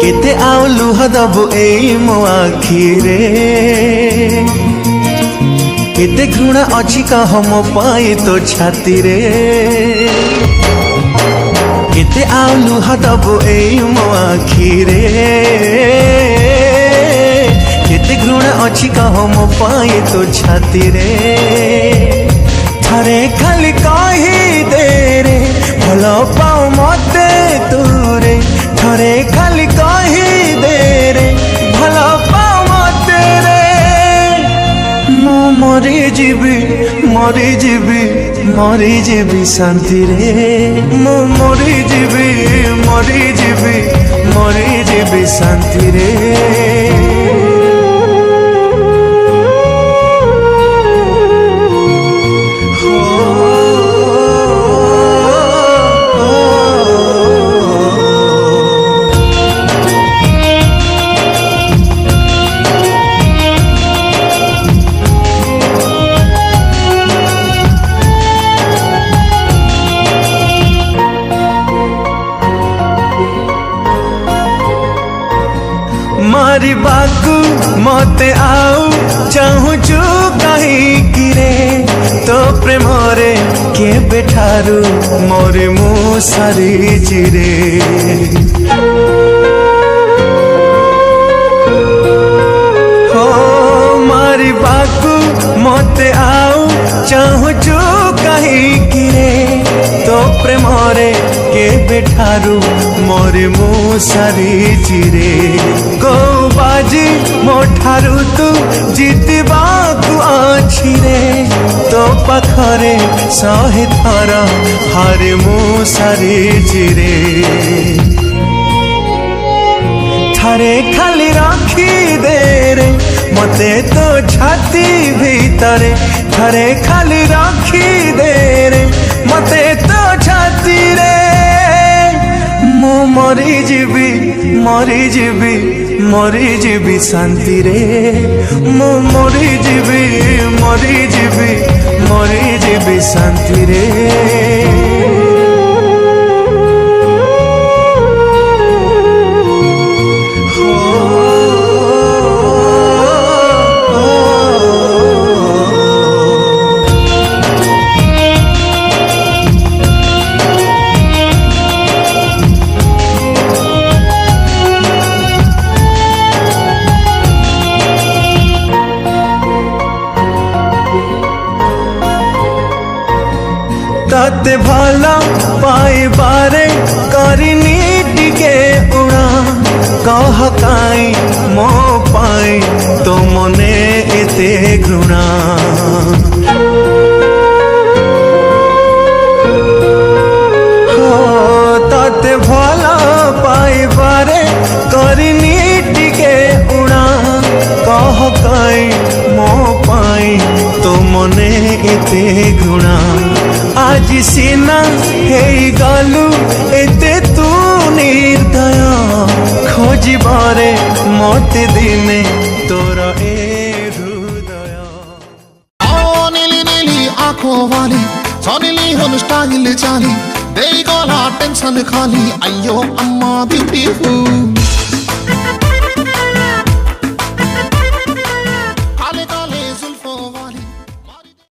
केते आउ लुह दबु एई मो आखिरे केते घृणा अछि कह मो पाए तो छाती रे केते आउ लुह दबु एई मो आखिरे केते घृणा अछि कह मो पाए तो छाती रे थारे खाली कही दे रे भलो पाओ मते तूरे थारे खाली कही दे रे भलो पाओ मते रे मो मरी जीवी शांति रे मो मरी जीवी शांति रे मारी बाकू मते आउ चाहूचु कहीं किरे तो प्रेम रे के बेठारू मोरे मु सारी चिरे हो मारी बाकू मते आउ चाहूचु कहीं किरे तो प्रेम रे के बेठारू मोरे मु सारी चिरे को बाजी मोठारू तू जीतवा को आछि रे तो पाखरे सहे थर हारे मु सारी चिरे थारे खाली राखी दे रे मते तो छाती भीतरे थारे खाली राखी दे रे मते तो छाती रे मो मरी जीवी शांति रे मो मरी जीवी शांति रे ताते भला पाई बारे करिनी टिके उड़ा कह काई मो पाई तो मने एते घृणा हो ताते भला पाई बारे करिनी टिके उड़ा कह काई मो पाई तो मने एते घृणा आज सीना हे गलु एते तू निर्दय खोजी बारे मते दिने तोरा ए हृदय नीली नीली आँखों वाली सोनीली होन स्टाइल चाली दे गला टेंशन खाली अयो